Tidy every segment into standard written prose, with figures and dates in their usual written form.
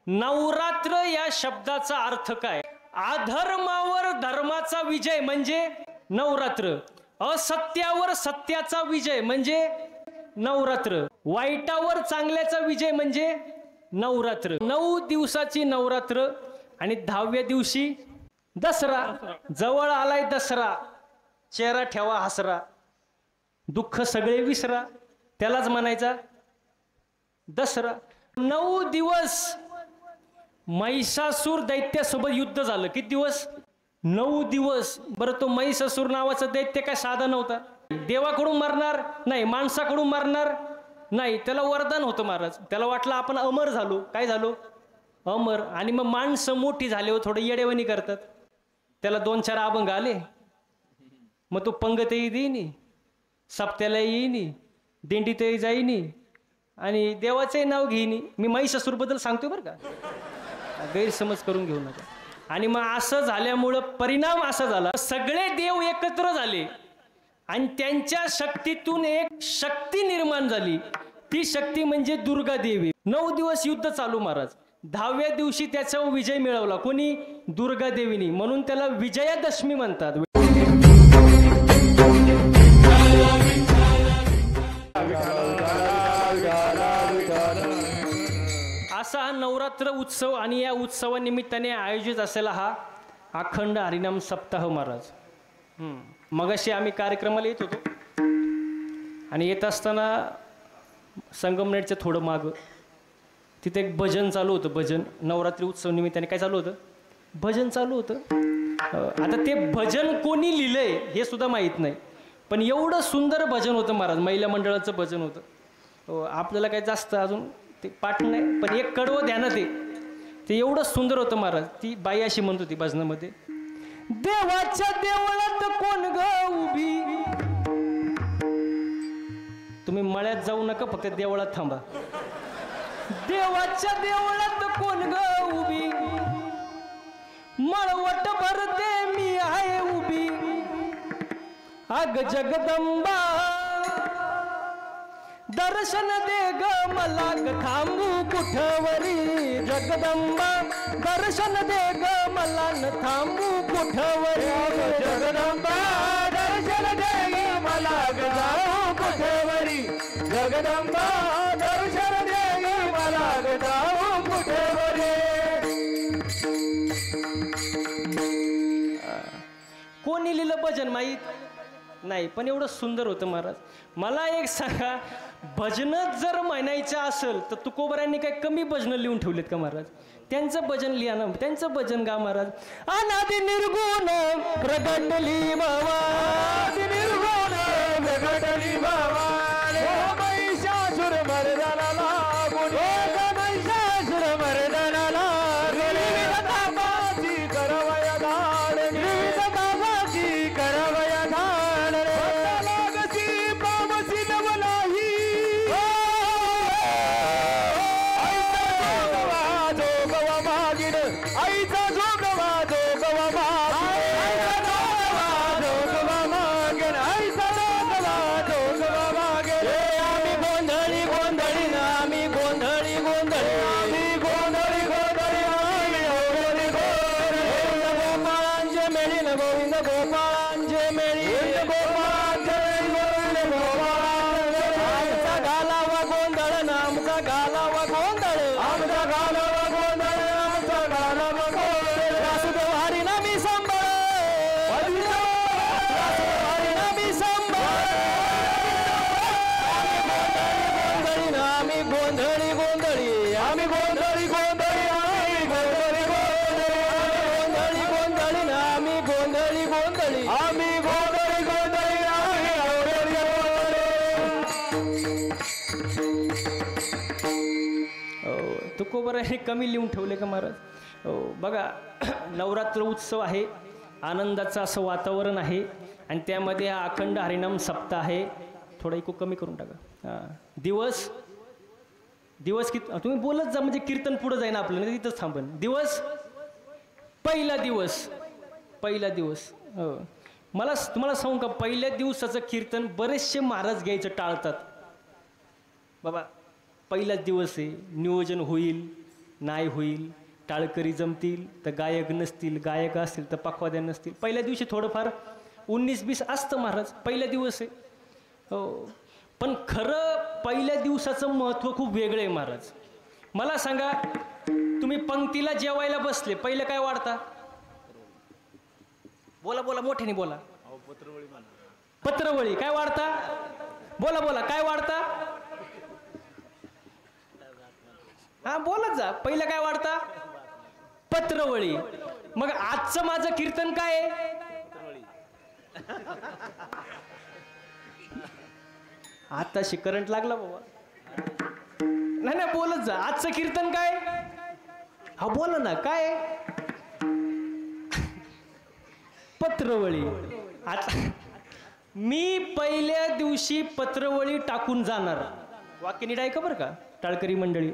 नवरात्र या शब्दाचा अर्थ काय? अधर्मावर धर्माचा विजय म्हणजे नवरात्र, असत्यावर सत्याचा विजय म्हणजे नवरात्र, वाईटावर चांगल्याचा विजय म्हणजे नवरात्र। 9 दिवसाची नवरात्र आणि 10व्या दिवशी दसरा। जवळ आलाय दसरा, चेहरा ठेवा हसरा, दुःख सगळे विसरा, त्यालाच म्हणायचा दसरा। 9 दिवस महिषासूर दैत्यासोबत युद्ध झालं। किती दिवस? 9 दिवस। बरं तो महिषासूर नावाचा दैत्य काय साधा नव्हता? देवाकडून मारणार नाही, माणसाकडून मारणार नाही, त्याला वरदान होतं महाराज। त्याला वाटलं आपण अमर झालो। काय झालो? अमर। आणि मग माणसं मोठी झाल्यावर थोडं येडेवणी करतात, त्याला 2-4 अभंग आले, मग तो पंगतही देईनी, सप्त्याला येईनी, दिंडीतही जाईनी आणि देवाचंही नाव घेईनी। मी महिषासूरबद्दल सांगतोय बरं का, गैरसमज करून घेऊ नका। आणि मग असं झाल्यामुळं परिणाम असा झाला, सगळे देव एकत्र झाले आणि त्यांच्या शक्तीतून एक शक्ती निर्माण झाली। ती शक्ती म्हणजे दुर्गा देवी। 9 दिवस युद्ध चालू महाराज। 10व्या दिवशी त्याचा विजय मिळवला कोणी? दुर्गा देवीनी, म्हणून त्याला विजयादशमी म्हणतात। असा हा नवरात्र उत्सव आणि या उत्सवानिमित्ताने आयोजित असलेला हा अखंड हरिनाम सप्ताह महाराज। मगाशी आम्ही कार्यक्रमाला येत होतो आणि येत असताना संगमनेरच्या थोडं मागं तिथे एक भजन चालू होतं। भजन नवरात्री उत्सव निमित्ताने काय चालू होतं? भजन चालू होतं। आता ते भजन कोणी लिहिलंय हे सुद्धा माहीत नाही, पण एवढं सुंदर भजन होतं महाराज। महिला मंडळाचं भजन होतं। आपल्याला काय जास्त अजून ते पाठ नाही, पण एक कडवं ध्यानात आहे, ते एवढं सुंदर होतं महाराज। ती बाई अशी म्हणत होती भजनामध्ये, देवाच्या देवळात कोण ग उभी। तुम्ही मळ्यात जाऊ नका, फक्त देवळात थांबा। देवाच्या देवळात कोण ग उभी, मळवट भरते मी आहे उभी। अग जगदंबा दर्शन दे ग मला, थांबू कुठवरी। जगदंबा दर्शन दे ग मला, न थांबू कुठवरी। जगदंबा दर्शन दे ग मला, जाऊ कुठवरी। जगदंबा दर्शन दे ग मला, जाऊ कुठवरी। कोणी लिहिलं भजन माहीत नाही, पण एवढं सुंदर होतं महाराज। मला एक सांगा, भजनच जर म्हणायचं असेल तर तुकोबारांनी काय कमी भजनं लिहून ठेवलेत का महाराज? त्यांचं भजन लिहा ना, त्यांचं भजन गा महाराज। अनादि निर्गुण प्रगटली भवानी, निर्गुण प्रगटली भवानी। महिषासुर मर्दनाला लागून, महिषासुर मर्दनाला विविध तापाची करवया धाड, विविध तापाची करवया धाड। लागसी पावसी नवलाही, आईचा जोगवा मागिन, आईचा जोगवा जोगवा मागिन, जोगवा मागिन, आईचा जोगवा जोगवा मागिन। आम्ही गोंधळी गोंधळी ना, आम्ही गोंधळी गोंधळी, आम्ही गोंधळी गोंधळी, आम्ही गोंधळी गोंधळी। गोपाळांचे मेळी न गोविंद गोपाळांचे मेळी, गोपाळांचे मेळी, गोविंद गोपाळांचे मेळी। आमचा घालावा गोंधळ ना, आमचा घालावा गोंधळ, आमचा घालावा गोंधळ, आमचा घालावा गोंधळ। वासुदेव हरी नामी सांभाळ, वासुदेव हरी नामी सांभाळ। आम्ही गोंधळी गोंधळी, आम्ही गोंधळी गोंधळी, आम्ही गोंधळी गोंधळी, गोंधळी ना, आम्ही गोंधळी गोंधळी, आम्ही गोंधळी गोंधळी, आम्ही गोंधळी गोंधळी। तुकोबारांनी कमी लिहून ठेवले का महाराज? बघा, नवरात्र उत्सव आहे, आनंदाचं असं वातावरण आहे आणि त्यामध्ये हा अखंड हरिनाम सप्ताह आहे। थोडा इको कमी करून टाका। दिवस दिवस किती तुम्ही बोलत जा, म्हणजे कीर्तन पुढे जाईन आपलं, नाही तिथंच थांबन। दिवस, पहिला दिवस, पहिला दिवस। मला तुम्हाला सांगू का, पहिल्या दिवसाचं कीर्तन बरेचसे महाराज घ्यायचं टाळतात। बाबा पहिलाच दिवस आहे, नियोजन होईल, नाही होईल, टाळकरी जमतील तर गायक नसतील, गायक असतील तर पखवाद्या नसतील. पहिल्या दिवशी थोडंफार 19-20 असतं महाराज, पहिल्या दिवस आहे. हो, पण खरं पहिल्या दिवसाचं महत्त्व खूप वेगळं आहे महाराज. मला सांगा, तुम्ही पंक्तीला जेवायला बसले, पहिलं काय वाढता? बोला बोला, मोठ्याने बोला. पत्रवळी. काय वाढता? बोला बोला, काय वाढता? हा बोलत जा. पहिलं काय वाढता? पत्रवळी. मग आजचं माझं कीर्तन काय आहे? आताशी करंट लागला बाबा. नाही नाही, बोलत जा. आजचं कीर्तन काय? हा बोला ना, काय? पत्रवळी. आता मी पहिल्या दिवशी पत्रवळी टाकून जाणार. वाक्य नीट ऐका बरं का टाळकरी मंडळी.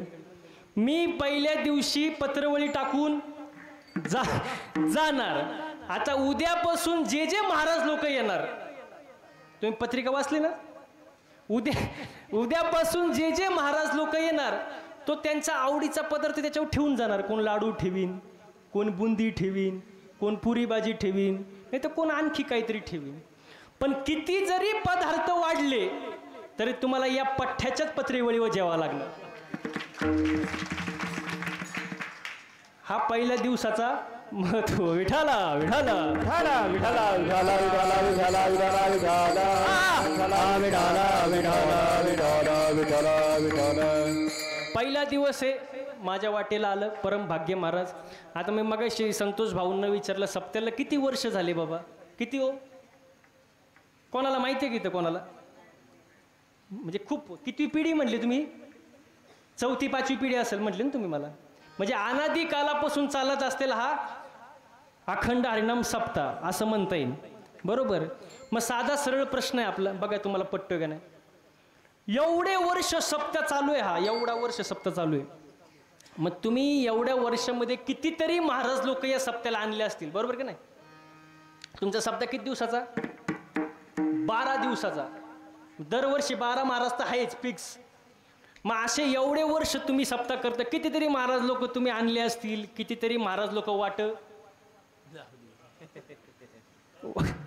मी पहिल्या दिवशी पत्रवळी टाकून जाणार. आता उद्यापासून जे जे महाराज लोक येणार, तुम्ही पत्रिका वाचली ना? उद्यापासून जे जे महाराज लोक येणार, तो त्यांचा आवडीचा पदार्थ त्याच्यावर ठेवून जाणार. कोण लाडू ठेवीन, कोण बुंदी ठेवीन, कोण पुरी भाजी ठेवीन, नाही तर कोण आणखी काहीतरी ठेवीन. पण किती जरी पदार्थ वाढले तरी तुम्हाला या पठ्ठ्याच्याच पत्रिवळीवर जेवावं लागलं. हा पहिल्या दिवसाचा महत्व. विठाला विठाला विठाला विठाला विठाला विठाला विठाला विठाला विठाला विठाला विठाला विठाला विठाला. पहिला दिवस आहे, माझ्या वाटेला आलं परम भाग्य महाराज. आता मी मगाशी संतोष भाऊंना विचारलं, सप्त्याला किती वर्ष झाले बाबा? किती हो? कोणाला माहिती आहे की? तर कोणाला म्हणजे खूप. किती पिढी म्हणली तुम्ही? 4थी-5वी पिढी असेल म्हटली ना तुम्ही मला. म्हणजे अनादी कालापासून चालत असलेला हा अखंड हरिनाम सप्ताह असं म्हणता येईल, बरोबर? मग साधा सरळ प्रश्न आहे आपला, बघा तुम्हाला पटतोय का नाही. एवढे वर्ष सप्ताह चालू आहे, हा एवढा वर्ष सप्ताह चालू आहे. मग तुम्ही एवढ्या वर्षामध्ये कितीतरी महाराज लोक या सप्त्याला आणले असतील, बरोबर का नाही? तुमचा सप्ताह किती दिवसाचा? 12 दिवसाचा. दरवर्षी 12 महाराज तर आहेच फिक्स. मग असे एवढे वर्ष तुम्ही सप्ताह करता, कितीतरी महाराज लोक तुम्ही आणले असतील, कितीतरी महाराज लोक वाट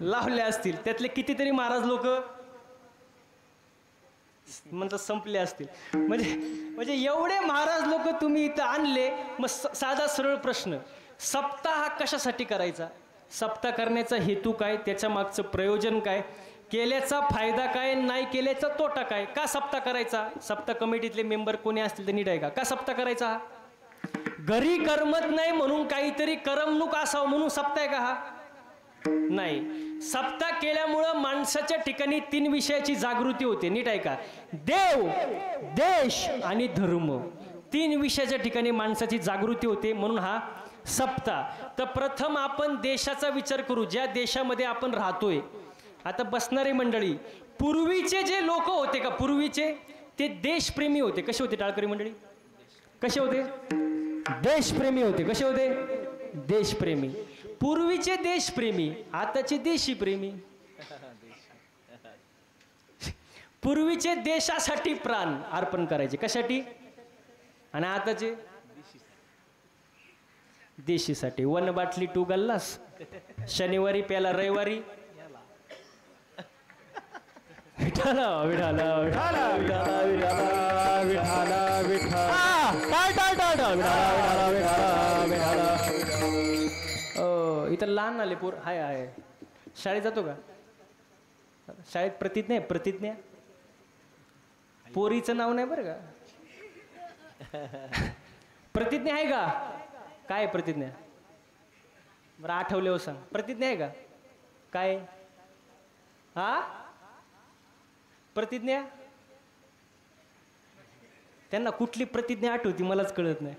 लावले असतील, त्यातले कितीतरी महाराज लोक म्हणतात संपले असतील. म्हणजे एवढे महाराज लोक तुम्ही इथं आणले. मग साधा सरळ प्रश्न, सप्ताह हा कशासाठी करायचा? सप्ताह करण्याचा हेतू काय? त्याच्या मागचं प्रयोजन काय? केल्याचा फायदा काय? नाही केल्याचा तोटा काय? का सप्ताह करायचा? सप्ताह कमिटीतले मेंबर कोणी असतील तर नीट आहे का सप्ताह करायचा? हा घरी करमत नाही म्हणून काहीतरी करमणूक असावं म्हणून सप्ताह आहे का हा? नाही. सप्ताह केल्यामुळं माणसाच्या ठिकाणी 3 विषयाची जागृती होते. नीट आहे का? देव, देश आणि धर्म. 3 विषयाच्या ठिकाणी माणसाची जागृती होते, म्हणून हा सप्ताह. तर प्रथम आपण देशाचा विचार करू, ज्या देशामध्ये आपण राहतोय. आता बसणारी मंडळी, पूर्वीचे जे लोक होते का, पूर्वीचे ते देशप्रेमी होते. कसे होते टाळकरी मंडळी? कसे होते? देशप्रेमी होते. कसे होते? देशप्रेमी. पूर्वीचे देशप्रेमी, आताचे देशी प्रेमी. पूर्वीचे देशासाठी प्राण अर्पण करायचे, कशासाठी? आणि आताचे देशीसाठी. 1 बाटली 2 गल्लास, शनिवारी प्याला रविवारी. विठाला विठाला विठाला विठाला विठाला विठाला विठाला. इथं लहान आले पोर. हाय हाय. शाळेत जातो का? शाळेत प्रतिज्ञा आहे, प्रतिज्ञा. पोरीचं नाव नाही बरं का. प्रतिज्ञा आहे का? काय प्रतिज्ञा? बरं आठवले हो सांग. प्रतिज्ञा आहे का? काय? हा प्रतिज्ञा? त्यांना कुठली प्रतिज्ञा आठवती मलाच कळत नाही.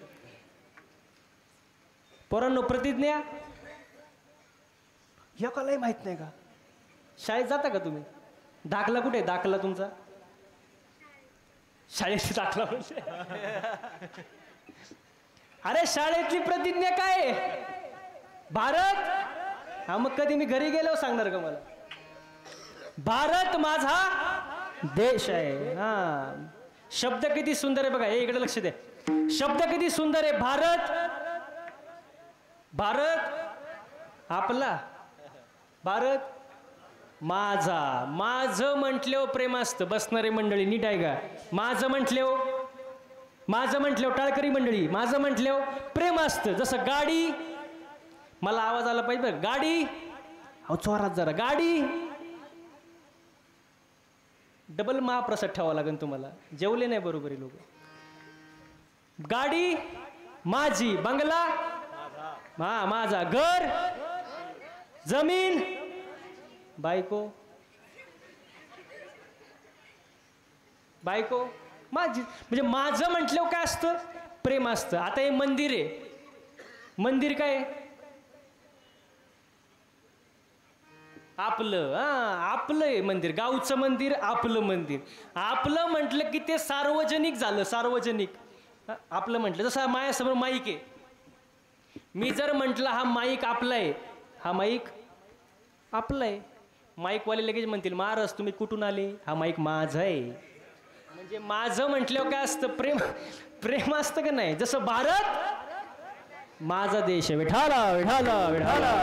पोरांनो, प्रतिज्ञा एकालाही माहित नाही का? शाळेत जाता का तुम्ही? दाखला कुठे? दाखला तुमचा शाळेत दाखला म्हणजे? अरे शाळेतली प्रतिज्ञा काय? भारत. हा मग कधी मी घरी गेलो सांगणार का मला? भारत माझा देश आहे. हा शब्द किती सुंदर आहे बघा. हे इकडे लक्ष दे. शब्द किती सुंदर आहे. भारत, भारत आपला, भारत माझा. माझं म्हटल्यावर प्रेम असतं. बसणारे मंडळी नीट आहे का? माझं म्हटल्यावर, माझं म्हटल्यावर टाळकरी मंडळी, माझं म्हटल्यावर प्रेम असतं. जसं गाडी, मला आवाज आला पाहिजे बरं. गाडी, अहो चोरात जरा गाडी, डबल महाप्रसाद ठेवावा लागेल तुम्हाला, जेवले नाही बरोबर लोक. गाडी माझी, बंगला माझा, घर, जमीन, बायको, बायको माझी. म्हणजे माझं म्हटल्यावर काय असतं? प्रेम असतं. आता हे मंदिर आहे, मंदिर काय आपलं, आपलं आहे मंदिर. गावचं मंदिर, आपलं मंदिर. आपलं म्हटलं की ते सार्वजनिक झालं, सार्वजनिक. आपलं म्हटलं जसं माझ्यासमोर माईक आहे, मी जर म्हटलं हा माईक आपला आहे, हा माईक आपला आहे, माईकवाले लगेच म्हणतील महाराज तुम्ही कुठून आले? हा माईक माझा आहे. म्हणजे माझं म्हटल्यावर काय असतं? प्रेम, प्रेम असतं का नाही? जसं भारत माझा देश आहे. विठाला विठाला विठाला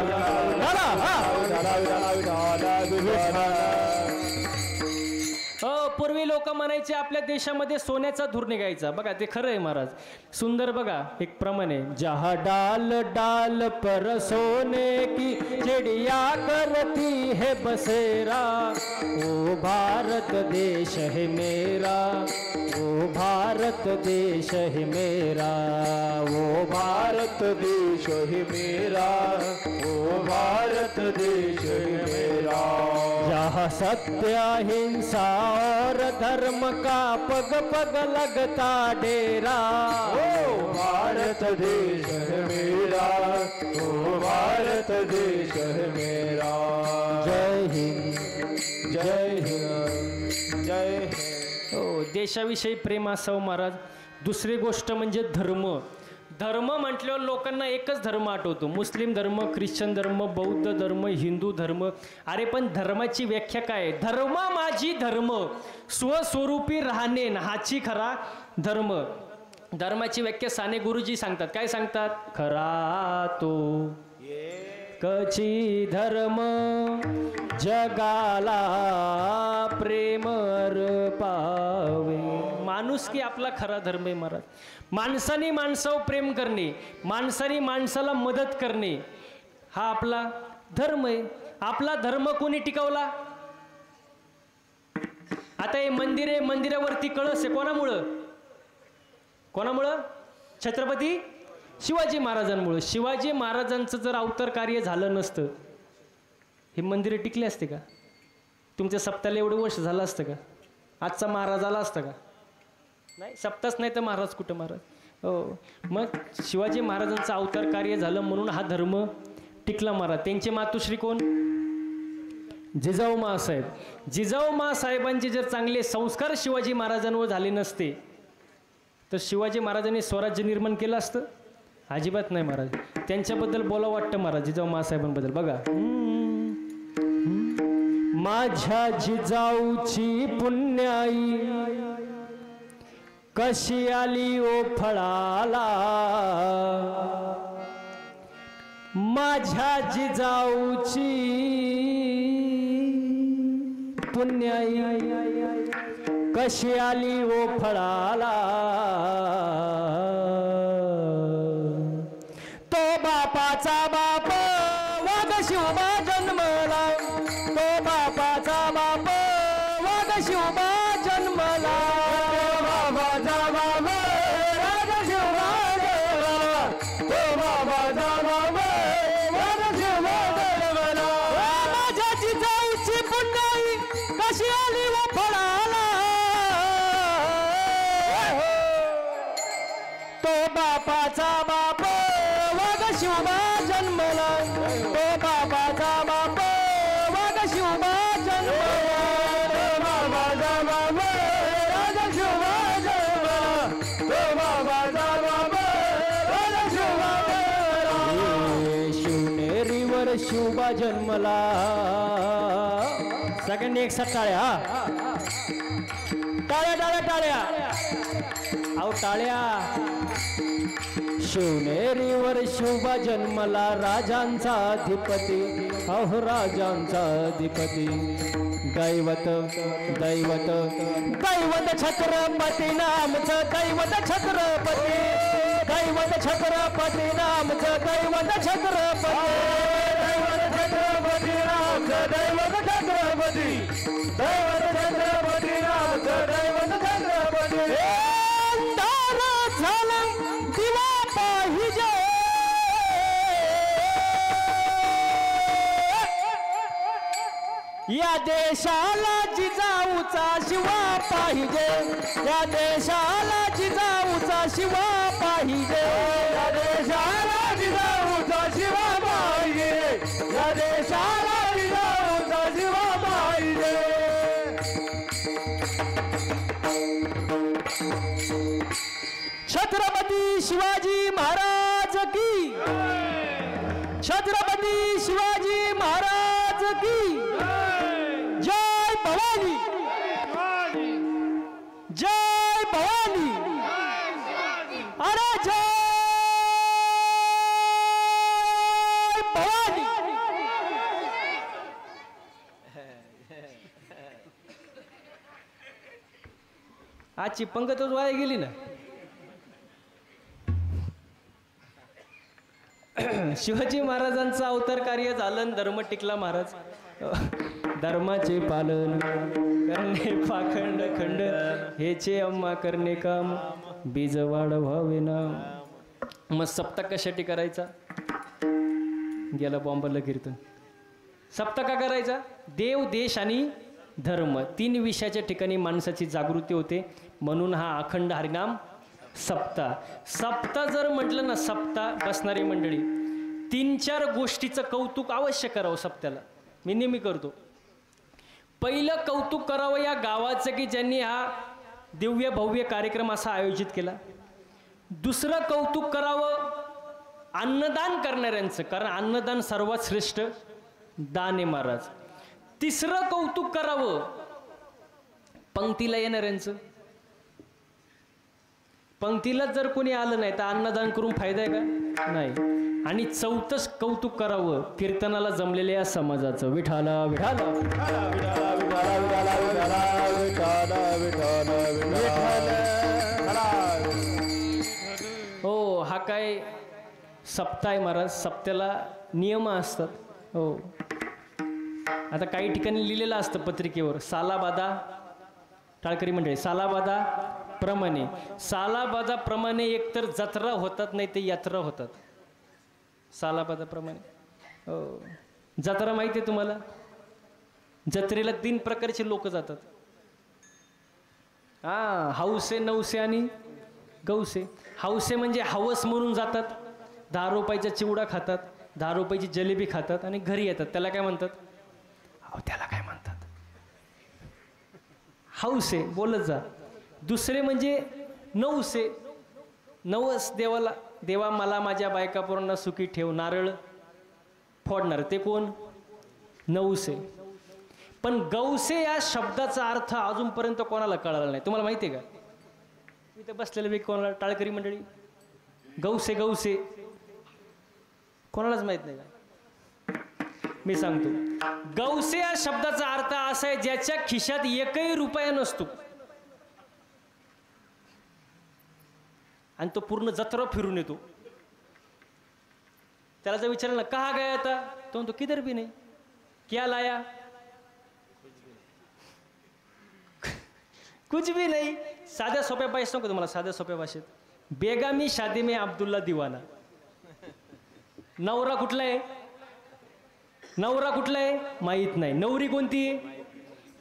पूर्वी लोक म्हणायचे आपल्या देशामध्ये सोन्याचा धूर निघायचा. बघा ते खरं आहे महाराज. सुंदर बघा एक प्रमाण आहे. जहा डाल डाल पर सोने की चिड़िया करती है बसेरा, ओ भारत देश है मेरा, ओ भारत देश है मेरा, ओ भारत देश है मेरा, ओ भारत देश है मेरा. जहाँ सत्य अहिंसा और धर्म का पग पग लगता डेरा, ओ भारत देश है मेरा, ओ भारत देश है मेरा. जय हिंद, जय हिंद, जय हिंद. हो, देशाविषयी प्रेम असावं महाराज. दुसरी गोष्ट म्हणजे धर्म. धर्म म्हटल्यावर लोकांना एकच धर्म आठवतो. मुस्लिम धर्म, ख्रिश्चन धर्म, बौद्ध धर्म, हिंदू धर्म. अरे पण धर्माची व्याख्या काय आहे? धर्म माझी धर्म, स्वस्वरूपी राहणे हाची खरा धर्म. धर्माची व्याख्या साने गुरुजी सांगतात. काय सांगतात? खरा तो कची धर्म जगाला प्रेम पावे. माणूस की आपला खरा धर्म आहे महाराज. माणसाने माणसावर प्रेम करणे, माणसाने माणसाला मदत करणे हा आपला धर्म आहे. आपला धर्म कोणी टिकवला? आता हे मंदिर आहे, मंदिरावरती कळस आहे. कोणामुळं? कोणामुळं? छत्रपती शिवाजी महाराजांमुळं. शिवाजी महाराजांचं जर अवतार कार्य झालं नसतं हे मंदिरं टिकले असते का? तुमच्या सप्ताहाला एवढं वर्ष झालं असतं का? आजचा महाराज आला असता का? नाही, सप्ताच नाही तर महाराज कुठं महाराज. हो, मग शिवाजी महाराजांचं अवतार कार्य झालं म्हणून हा धर्म टिकला महाराज. त्यांचे मातोश्री कोण? जिजाऊ माँसाहेब. जिजाऊ माँसाहेबांचे जर चांगले संस्कार शिवाजी महाराजांवर झाले नसते तर शिवाजी महाराजांनी स्वराज्य निर्माण केलं असतं? अजिबात नाही महाराज. त्यांच्याबद्दल बोलावं वाटतं महाराज, जिजाऊ माँसाहेबांबद्दल. बघा, माझ्या जिजाऊची पुण्याई कशी आली ओ फळाला, माझ्या जिजाऊची पुण्याई कशी आली ओ फळाला. तो बापाचा बाप वाघ शिवबा जन्मला, तो बापाचा बाप वाघ शिवबा जन्मला, बाबाचा बाप वाघ शिवबा जन्मला, तो बाबाचा बाप वाघ शिवबा जन्मला. माझ्या जिजाऊची पुण्याई कशी आली व फळाला, तो बापाचा बाप वाघ शिवबा जन्मला, तो बापाचा बाप वाघ शिवबा जन्मला, तो बाबाचा बाप वाघ शिवबा जन्मला, तो बाबाचा बाप वाघ शिवबा जन्मला. शिवनेरीवर शिवबा जन्मला. सगळ्यांनी एक साथ टाळ्या. टाळ्या टाळ्या टाळ्या. अहो टाळ्या. शिवनेरीवर शिवबा जन्मला राजांचा अधिपती, अहो राजांचा अधिपती. दैवत दैवत दैवत छत्रपती नामचं, दैवत छत्रपती, दैवत छत्रपती नामचं, दैवत छत्रपती, दैवत छत्रपती नामचं, दैवत छत्रपती, दैवत छत्रपती नामचं, दैवत छत्रपती. अंधार झाला दिवा पाहिजे, या देशाला जिजाऊचा शिवा पाहिजे, या देशाला जिजाऊचा शिवा पाहिजे, या देशाला जिजाऊचा शिवा पाहिजे, या देशाला जिजाऊचा शिवा पाहिजे. छत्रपती शिवाजी महाराज की, छत्रपती शिवाजी महाराज की. जय भवानी, जय भवानी, अरे जय भवानी. आजची पंगतच वाया गेली ना. शिवाजी महाराजांचं अवतार कार्य झालं, धर्म टिकला महाराज. धर्माचे पालन करणे पाखंड खंड, हेचे अम्मा करणे काम, बीज वाढवावे ना. मग सप्ताह कशासाठी करायचा, गेला बॉम्बरला कीर्तन. सप्ताह का करायचा, देव देश आणि धर्म, 3 विषयाच्या ठिकाणी माणसाची जागृती होते, म्हणून हा अखंड हरिनाम सप्ताह. सप्ताह जर म्हटलं ना, सप्ताह बसणारी मंडळी 3-4 गोष्टीचं कौतुक अवश्य करावं सप्त्याला. मी नेहमी करतो. पहिलं कौतुक करावं या गावाचं की ज्यांनी हा दिव्य भव्य कार्यक्रम असा आयोजित केला. दुसरं कौतुक करावं अन्नदान करणाऱ्यांचं, कारण अन्नदान सर्वात श्रेष्ठ दान आहे महाराज. तिसरं कौतुक करावं पंक्तीला येणाऱ्यांचं. पंक्तीला जर कोणी आलं नाही तर अन्नदान करून फायदा आहे का, नाही. आणि चौथंच कौतुक करावं कीर्तनाला जमलेल्या समाजाचं. विठाला विठाला हो, हा काय सप्ताह आहे महाराज. सप्त्याला नियम असतात. हो, आता काही ठिकाणी लिहिलेलं असतं पत्रिकेवर, सालाबादा टाळकरी मंडळी सालाबादा प्रमाणे, सालाबादाप्रमाणे एकतर जत्रा होतात नाही ते यात्रा होतात. सालाबादाप्रमाणे हो, जत्रा माहिती आहे तुम्हाला. जत्रेला 3 प्रकारचे लोक जातात. हौसे, नवसे आणि गौसे. हौसे म्हणजे हवस म्हणून जातात, 10 रुपयाचा चिवडा खातात, 10 रुपयाची जलेबी खातात आणि घरी येतात. त्याला काय म्हणतात, त्याला काय म्हणतात, हौसे, बोलत जा. दुसरे म्हणजे नवसे. नवस देवाला, देवा मला माझ्या बायकापोरांना सुखी ठेव, नारळ फोडणार, ते कोण, नवसे. पण गौसे या शब्दाचा अर्थ अजूनपर्यंत कोणाला कळाला नाही. तुम्हाला माहिती आहे का, इथे बसलेले व्यक्ती कोणाला, टाळकरी मंडळी, गौसे गौसे कोणालाच माहित नाही का. मी सांगतो, गौसे या शब्दाचा अर्थ असा आहे ज्याच्या खिशात 1ही रुपया नसतो आणि तो पूर्ण जत्रा फिरून येतो. त्याला जर विचारलं कहा गया था, तो म्हणतो किधर भी नहीं. क्या लाया, कुछ भी नहीं. साध्या सोप्या भाषेत सांगतो तुम्हाला, साध्या सोप्या भाषेत, बेगामी शादी में अब्दुल्ला दिवाना. नवरा कुठला आहे, नवरा कुठला आहे माहित नाही, नवरी कोणती आहे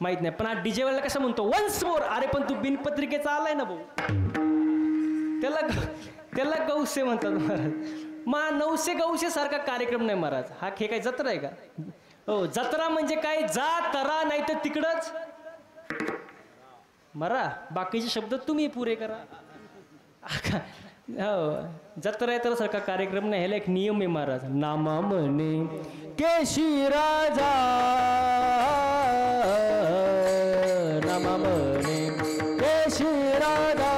माहित नाही. पण हा डीजे वाला कसं म्हणतो, वन्स मोर. अरे पण तू बिनपत्रिकेचा आलाय ना भाऊ, त्याला गौसे म्हणतात महाराज. मग 900 गौसे सारखा कार्यक्रम नाही महाराज. हा हे काय जत्रा आहे का. हो, जत्रा म्हणजे काय, जा तरा नाही तर तिकडच मरा. बाकीचे शब्द तुम्ही पुरे करा. हो, जत्रा आहे तर सारखा कार्यक्रम नाही. ह्याला एक नियम आहे महाराज. नामा म्हणे केशी राजा, नामा म्हणे केशी राजा,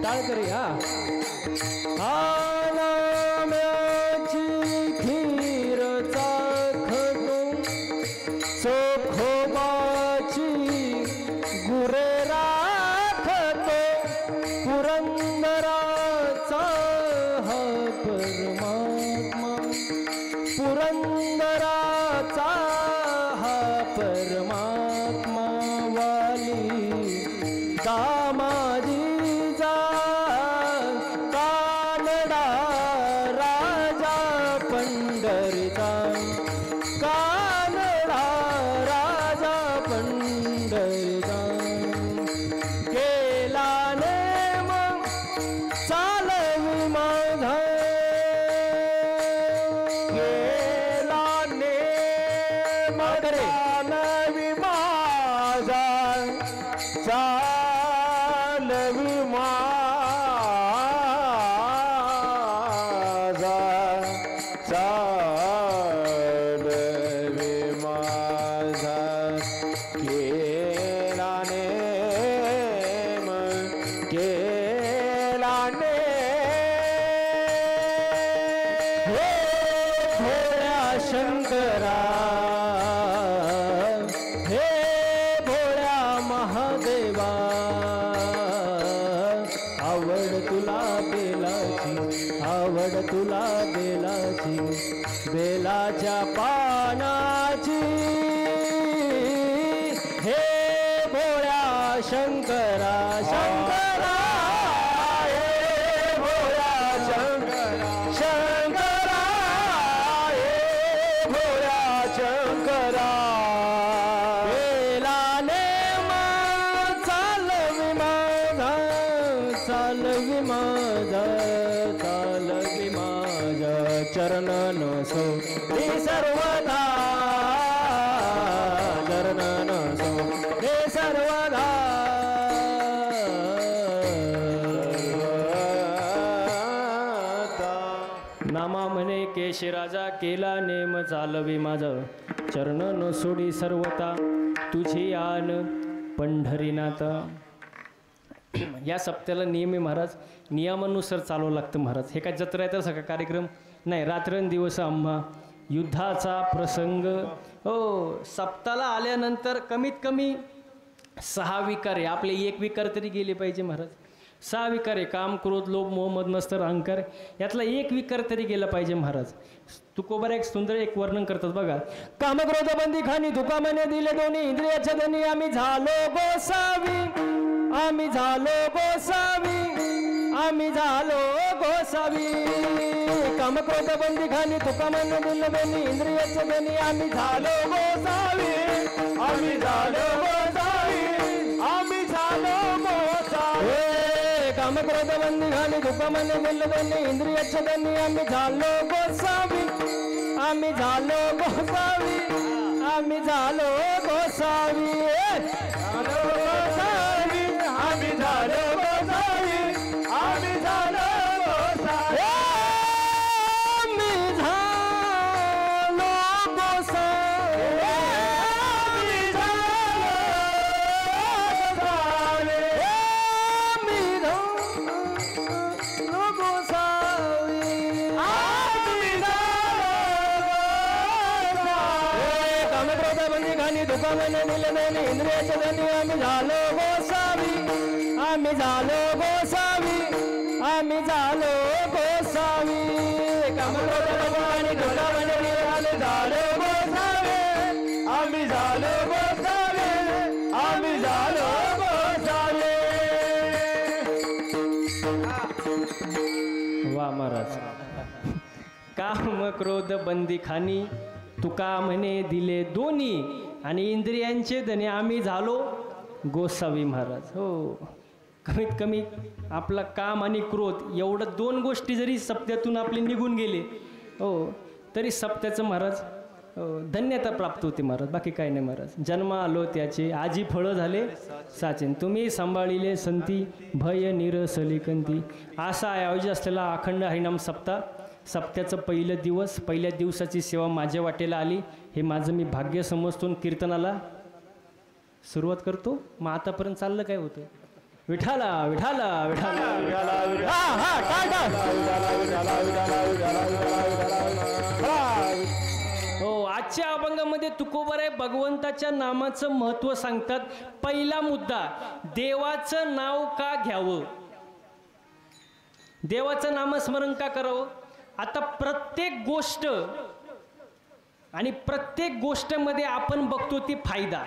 टाळकरी हा नाम्याची खीर चाखतो चोखोबाची गुरे राखतो पुरंदराचा हा परमात्मा पुरंदराचा हा परमात्मा वाली दामाजीचा कानडा राजा पंढरीचा कानडा राजा पंढरीचा केला नेम चालवी माझा केला नेम चालवी माझा चालवी माझा चालवी माझा केला नेम केला नेम हे भोळ्या शंकरा हे भोळ्या महादेवा आवड तुला बेलाची आवड तुला बेलाची बेलाच्या पानाची हे भोळ्या शंकरा शंकरा हे भोळ्या शंकरा शंकरा हे भोळ्या शंकरा बेलाने चालवी माझा चालवी माझा चालवी माझा चरण नसो हे सर्वदा चरण नसो हे सर्वदा नामा म्हणे केशराजा केला नेम चालवी माझा चरण न सोडी सर्वता तुझी आन पंढरीनाथ. या सप्त्याला नियम आहे महाराज, नियमानुसार चालवं लागतं महाराज. हे काय जत्रा आहे तर सगळा कार्यक्रम नाही, रात्रंदिवस आम्हा युद्धाचा प्रसंग. हो, सप्ताला आल्यानंतर कमीत कमी 6 विकार आहे. आपले 1 विकार तरी गेले पाहिजे महाराज. 6 विकार आहे, काम क्रोध लोभ मोह मद मत्सर अहंकार. यातला 1 विकार तरी गेला पाहिजे महाराज. तुकोबार एक सुंदर एक वर्णन करतात बघा. काम क्रोध बंदी खानी तुका म्हणे दिले दोन्ही इंद्रियाच्या धनी आम्ही झालो गोसावी आम्ही झालो गोसावी आम्ही झालो गोसावी. काम क्रोध बंदी खानी तुका म्हणे दिले दोन्ही इंद्रियाच्या धनी आम्ही झालो गोसावी आम्ही झालो गोसावी आम्ही झालो गोसावी. काम क्रोध बंदी खानी तुका म्हणे दिले दोन्ही इंद्रियाच्या धनी आम्ही झालो गोसावी आम्ही झालो गोसावी आम्ही झालो गोसावी झालो गोसावी आम्ही झालो गोसावी आम्ही झालो गोसावी आम्ही झालो गोसावी आम्ही झालो गोसावी आम्ही झालो गोसावी आम्ही कामक्रोधाबंदी खानी दुखाने दिले नाही इंद्रियाच्या धनी आम्ही झालो गोसावी आम्ही झालो गोसावी आम्ही झालो गोसावी. कामक्रोधाबंदी दुखाने दिले आम्ही झालो गोसावी आम्ही झालो गोसावी आम्ही झालो गोसावी. वा महाराज. काम क्रोध बंदी खानी तुका म्हणे दिले दोन्ही आणि इंद्रियांचे धनी आम्ही झालो गोसावी महाराज. हो, कमीत कमी आपला काम आणि क्रोध एवढं 2 गोष्टी जरी सप्त्यातून आपले निघून गेले हो तरी सप्त्याचं महाराज धन्यता प्राप्त होते महाराज. बाकी काय नाही महाराज. जन्म आलो त्याचे आजी फळं झाले साचेन तुम्ही सांभाळिले संती भय निरसली कंती. असा आयोजित असलेला अखंड हरिनाम सप्ताह. सप्त्याचं पहिलं दिवस पहिल्या दिवसाची सेवा माझ्या वाटेला आली हे माझं मी भाग्य समजतो. कीर्तनाला सुरुवात करतो. मग आतापर्यंत चाललं काय होतं विठाला विठाला विठाला. हा हा टाटा. हो, आजच्या अभंगामध्ये तुकोबाराय भगवंताच्या नामाचं महत्व सांगतात. पहिला मुद्दा, देवाचं नाव का घ्यावं, देवाचं नामस्मरण का करावं. आता प्रत्येक गोष्ट आणि प्रत्येक गोष्टीमध्ये आपण बघतो ती फायदा.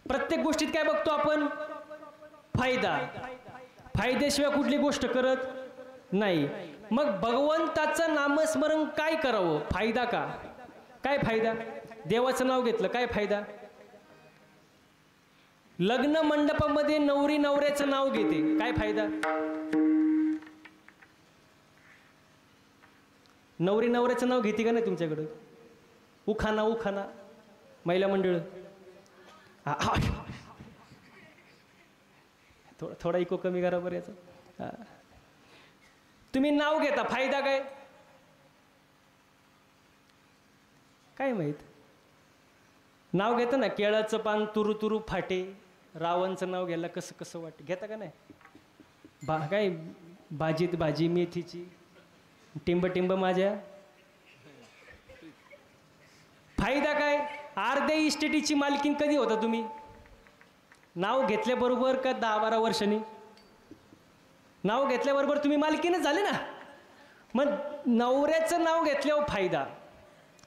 प्रत्येक गोष्टीत काय बघतो आपण, फायदा. फायद्याशिवाय कुठली गोष्ट करत नाही. मग भगवंताचं नामस्मरण काय करावं, फायदा का, काय फायदा. देवाचं नाव घेतलं काय फायदा. लग्न मंडपामध्ये नवरी नवऱ्याचं नाव घेते काय फायदा. नवरी नवऱ्याचं नाव घेते का नाही तुमच्याकडं. उखाना उखाना महिला मंडळ. थोडा इको कमी करा बरं याचा. तुम्ही नाव घेता फायदा काय, काय माहित. नाव घेता ना, केळाचं पान तुरु तुरु फाटे, रावणचं नाव घ्यायला कसं कसं वाटतं, घेता का नाही. काय भाजीत भाजी मेथीची, टिंब टिंब माझ्या. फायदा काय. अर्ध्या इस्टेटीची मालकीन कधी होता तुम्ही, नाव घेतल्याबरोबर का 10-12 वर्षांनी. नाव घेतल्याबरोबर तुम्ही मालकीनच झाले ना. मग नवऱ्याचं नाव घेतल्यावर फायदा,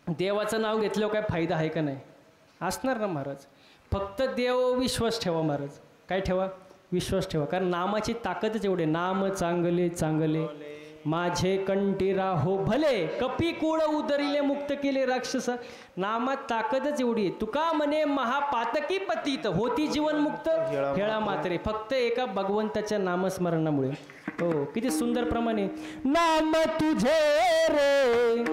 देवाचं नाव घेतल्यावर काय फायदा आहे का नाही, असणार ना महाराज. फक्त देव विश्वास ठेवा महाराज. काय ठेवा, विश्वास ठेवा. कारण नामाची ताकदच एवढे. नाम चांगले चांगले माझे कंठी राहो भले, कपी कुळ उदरिले मुक्त केले राक्षस. नामात ताकदच एवढी आहे. तुका म्हणे महापातकी पतित होती जीवन मुक्त हेळा मात्रे, फक्त एका भगवंताच्या नामस्मरणामुळे. हो, किती सुंदर प्रमाणे. नाम तुझे रे,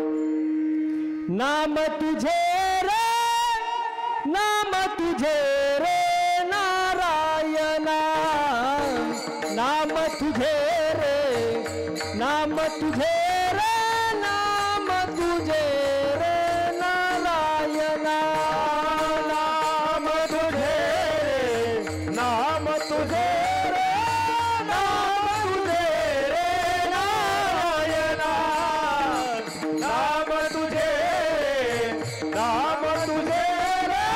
नाम तुझे रे, नाम तुझे रे नारायणा, नाम तुझे रे, नाम तुझे रे, नाम तुझे रे नारायणा, नाम तुझे रे, नाम तुझे रे, नाम तुझे रे नारायणा, नाम तुझे रे, नाम तुझे रे,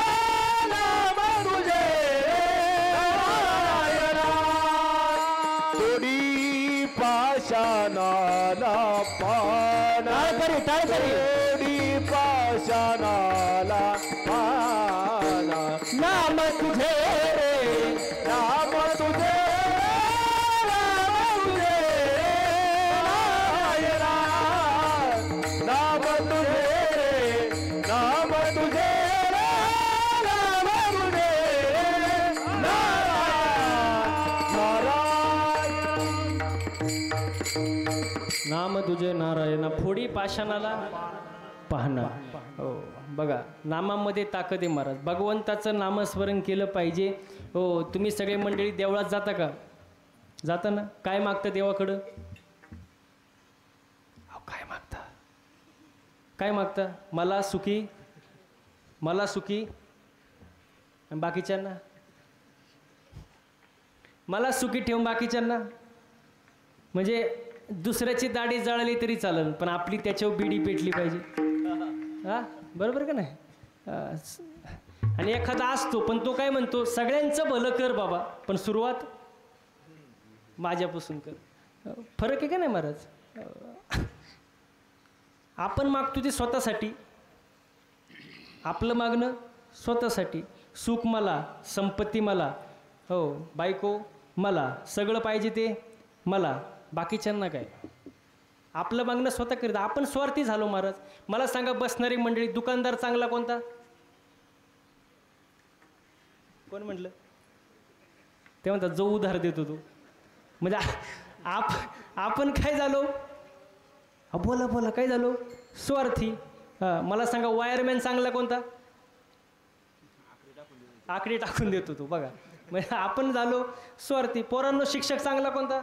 नाम तुझे रे नारायणा. थोडी पाषाणाला पाना, थोडी पाषाणाला पाना, नाम तुझे रे, नाम तुझे रे, नाम तुझे रे नारायणा, नाम तुझे रे, नाम तुझे रे, नाम तुझे रे नाम तुझे नारायणा. फोडी पाषाणाला पाहणा. हो बघा, नामामध्ये ताकद आहे महाराज. भगवंताचं नामस्मरण केलं पाहिजे. हो, तुम्ही सगळे मंडळी देवळात जाता का, जाता ना. काय मागता देवाकडं, काय मागता, काय मागता. मला सुखी, मला सुखी. आणि बाकीच्यांना मला सुखी ठेवून, बाकीच्यांना म्हणजे दुसऱ्याची दाढी जळाली तरी चालेल, पण आपली त्याच्यावर बिडी पेटली पाहिजे. हा, बरोबर का नाही. आणि एखादा असतो पण तो काय म्हणतो, सगळ्यांचं भलं कर बाबा, पण सुरुवात माझ्यापासून कर. फरक आहे का नाही महाराज. आपण मागतो ते स्वतःसाठी, आपलं मागणं स्वतःसाठी. सुख मला, संपत्ती मला, हो बायको मला, सगळं पाहिजे ते मला, बाकीच्यांना काय. आपलं मागणं स्वतः करीत आपण स्वार्थी झालो महाराज. मला सांगा, बसणारी मंडळी, दुकानदार चांगला कोणता, कोण म्हटलं. ते म्हणतात जो उधार देतो तो. म्हणजे आपण काय झालो, बोला बोला काय झालो, स्वार्थी. मला सांगा, वायरमॅन चांगला कोणता, आकडे टाकून देतो तो. बघा, म्हणजे आपण झालो स्वार्थी. पोरांनो, शिक्षक चांगला कोणता,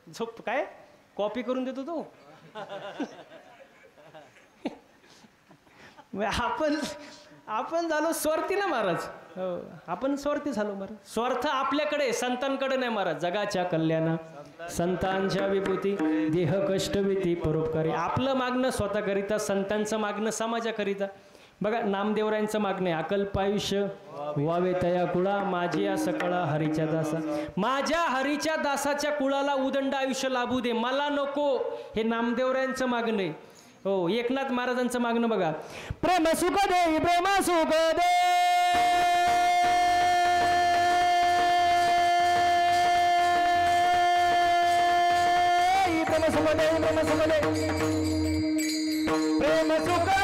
झोप काय कॉपी करून देतो तो. आपण झालो स्वार्थी ना महाराज. हो आपण स्वार्थी झालो महाराज. स्वार्थ आपल्याकडे, संतांकडे नाही महाराज. जगाच्या कल्याणा संतांच्या विभूती देह कष्ट भीती परोपकारी. आपलं मागणं स्वतःकरिता, संतांचं मागणं समाजाकरिता. बघा नामदेवरायांचं मागणं आहे, अकल्पायुष्य व्हावे तया कुळा माझी या सकळा हरीच्या दासा. माझ्या हरीच्या दासाच्या कुळाला उदंड आयुष्य लाभू दे, मला नको. हे नामदेवरायांचं मागणं आहे. हो एकनाथ महाराजांचं मागणं बघा, प्रेम सुख दे प्रेम सुख दे प्रेम सुख दे प्रेम सुख दे प्रेम सुख दे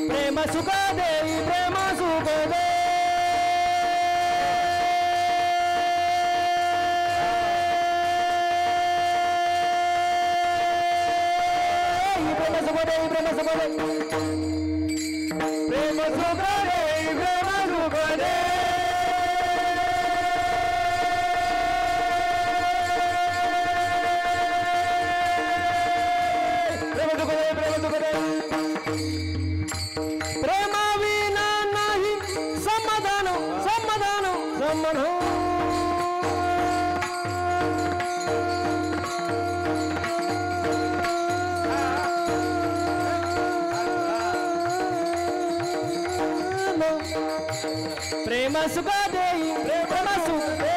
प्रेम सुख दे प्रेम सुख दे प्रेम सुख दे प्रेम सुख दे प्रेम सुख दे प्रेम सुख देई प्रेम सुख दे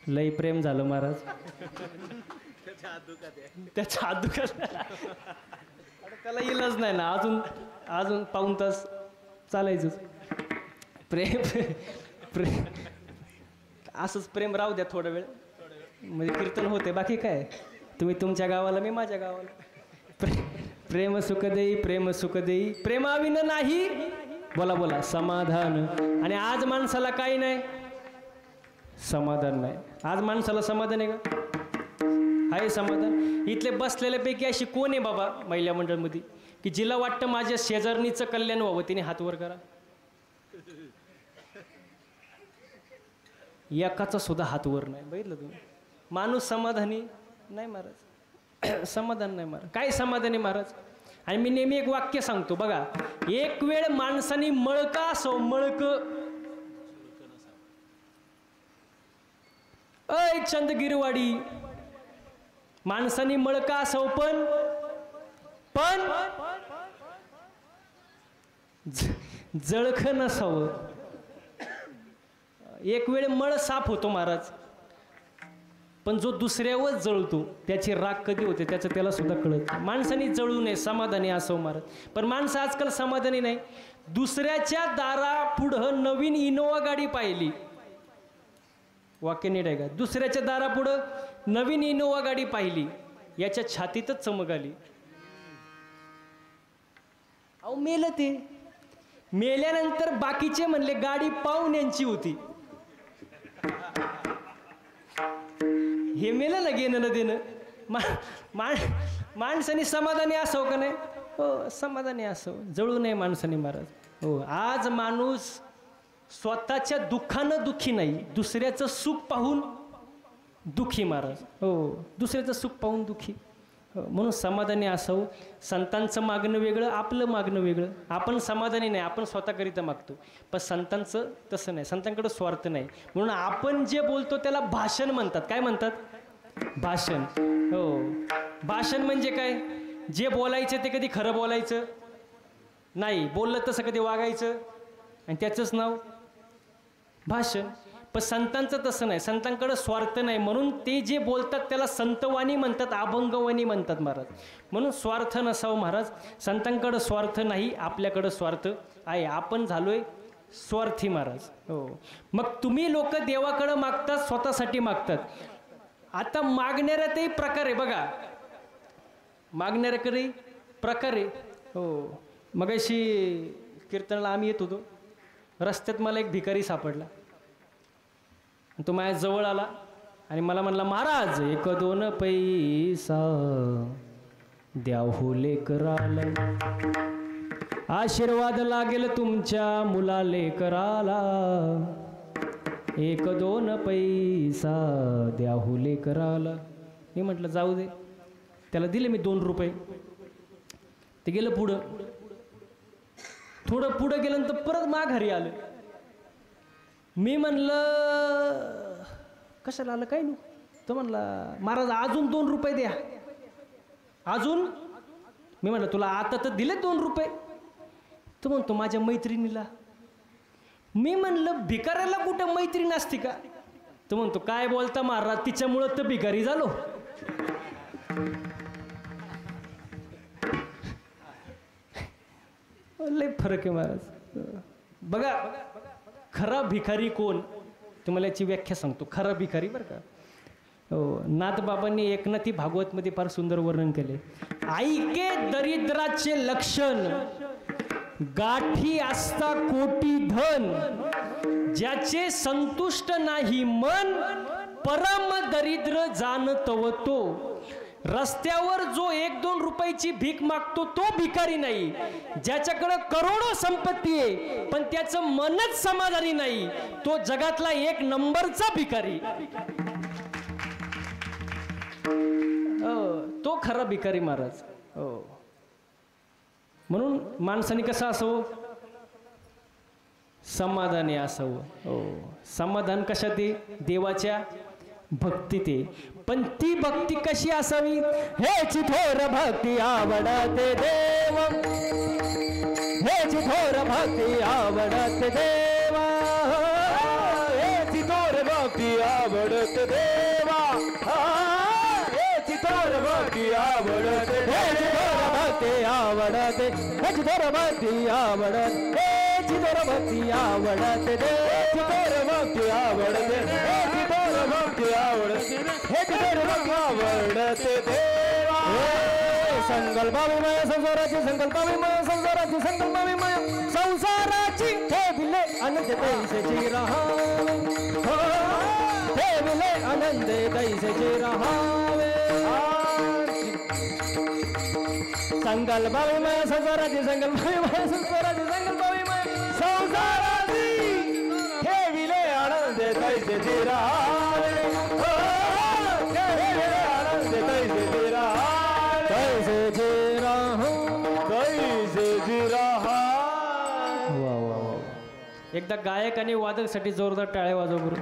लई प्रेम झालं महाराज. त्याच्या हात दुखत त्याला इलाज नाही ना. अजून पाऊण तास चालायचं. प्रेम प्रेम असंच प्रेम राहू द्या थोडा वेळ, म्हणजे कीर्तन होते. बाकी काय, तुम्ही तुमच्या गावाला मी माझ्या गावाला. प्रेम सुख देई प्रेम सुख देई प्रेमाविन नाही बोला बोला समाधान. आणि आज माणसाला काही नाही समाधान नाही. आज माणसाला समाधान आहे का? आहे समाधान? इथले बसलेल्यापैकी अशी कोण आहे बाबा महिला मंडळमध्ये की जिला वाटतं माझ्या शेजारणीचं कल्याण व्हावं? तिने हात वर करा. एकाचा सुद्धा हात वर नाही. बघितलं तुम्ही? माणूस समाधानी नाही महाराज. समाधान नाही महाराज. काय समाधानी महाराज? आणि मी नेहमी एक वाक्य सांगतो बघा, एक वेळ माणसानी मळका असो मळक. अय चंदगिरवाडी, माणसानी मळका असो पण जळख नसावं. एक वेळ मळ साफ होतो महाराज, पण जो दुसऱ्यावर जळतो त्याची राग कधी होते त्याचं त्याला सुद्धा कळत. माणसाने जळू नये, समाधानी असो महाराज. पण माणसं आजकाल समाधानी नाही. दुसऱ्याच्या दारा पुढं नवीन इनोवा गाडी पाहिली, वाक्य नीट आहे का? दुसऱ्याच्या दारा पुढं नवीन इनोवा गाडी पाहिली, याच्या छातीतच चमक आली. अहो मेलं ते. मेल्यानंतर बाकीचे म्हणले गाडी पाहुण्यांची होती. हे मेलं ना घेणं ना देणं. माणसाने समाधानी असावं का नाही? हो समाधानी असावं. जळू नये माणसाने महाराज. हो आज माणूस स्वतःच्या दुःखानं दुःखी नाही, दुसऱ्याचं सुख पाहून दुःखी महाराज. हो दुसऱ्याचं सुख पाहून दुःखी. हो म्हणून समाधानी असावं. संतांचं मागणं वेगळं, आपलं मागणं वेगळं. आपण समाधानी नाही, आपण स्वतःकरिता मागतो. पण संतांचं तसं नाही. संतांकडे स्वार्थ नाही. म्हणून आपण जे बोलतो त्याला भाषण म्हणतात. काय म्हणतात? भाषण. हो भाषण म्हणजे काय? जे बोलायचं ते कधी खरं बोलायचं नाही, बोललं तसं कधी वागायचं, आणि त्याचंच नाव भाषण. पण संतांचं तसं नाही. संतांकडे स्वार्थ नाही, म्हणून ते जे बोलतात त्याला संतवाणी म्हणतात, अभंगवाणी म्हणतात महाराज. म्हणून स्वार्थ नसावं महाराज. संतांकडे स्वार्थ नाही, आपल्याकडं स्वार्थ आहे. आपण झालोय स्वार्थी महाराज. हो मग तुम्ही लोक देवाकडं मागतात, स्वतःसाठी मागतात. आता मागणाऱ्यातही प्रकार आहे बघा. मागणाऱ्याकडे प्रकार आहे. हो मगाशी कीर्तनाला आम्ही येत होतो, रस्त्यात मला एक भिकारी सापडला. तो माझ्या जवळ आला आणि मला म्हणला महाराज 1-2 पैसा द्या हो लेकराला, आशीर्वाद लागेल तुमच्या मुला लेकराला, 1-2 पैसा द्या हो लेकराला. मी म्हटलं जाऊ दे. त्याला दिले मी 2 रुपये. ते गेलं पुढं. थोडं पुढं गेल्यानंतर परत माघारी आलं. मी म्हणलं कशाला आलं काय नाही. तो म्हणला महाराज अजून 2 रुपये द्या. अजून. मी म्हणलं तुला आता तर दिले 2 रुपये. तो म्हणतो माझ्या मैत्रिणीला. मी म्हणलं भिकाऱ्याला कुठं मैत्रीण असते का. तो म्हणतो काय बोलता महाराज, तिच्यामुळं तर भिकारी झालो. लय फरक आहे महाराज. बघा खरा भिकारी कोण, तुम्हाला याची व्याख्या सांगतो. खरा भिकारी बरं का. हो, नाथबाबांनी एकनाथी भागवतमध्ये फार सुंदर वर्णन केले. ऐके दरिद्राचे लक्षण, गाठी असता कोटी धन, ज्याचे संतुष्ट नाही मन, परम दरिद्र जाणतव तो. रस्त्यावर जो 1-2 रुपयाची भीक मागतो तो भिकारी नाही. ज्याच्याकडे करोडो संपत्ती आहे पण त्याचं मनच समाधानी नाही, तो जगातला 1 नंबरचा भिकारी. तो खरा भिकारी महाराज. हो, म्हणून माणसाने कसं असावं, समाधानी असावं. हो, समाधान कशात आहे, देवाच्या भक्तीत आहे. पण ती भक्ती कशी असावी, हेची थोर भक्ती आवडते देव, हेची थोर भक्ती आवडते देवा, हेची थोर भक्ती आवडते देवा, हेची थोर भक्ती आवडते, हेची थोर भक्ती आवडते, हेची थोर भक्ती आवडते, हेची थोर भक्ती आवडते, हेची थोर भक्ती आवडते, हेची थोर भक्ती आवडते, हेची थोर भक्ती आवडते देवा. संकल्पाविमय संसाराची, संकल्पाविमय संसाराची, संकल्पाविमय संसाराची, ठेविले आनंद तैसेची रहावे, ठेविले आनंद तैसेची रहावे. संकल्पाविमय संसाराची, संकल्पाविमय संसाराची, संकल्पाविमय संसाराची, ठेविले आनंद तैसेची रहावे, ठेविले आनंद तैसेची रहावे, तैसेची रहावे, तैसेची रहावे. वा वा वा. एकदा गायक आणि वादकसाठी जोरदार टाळ्या वाजव बरं.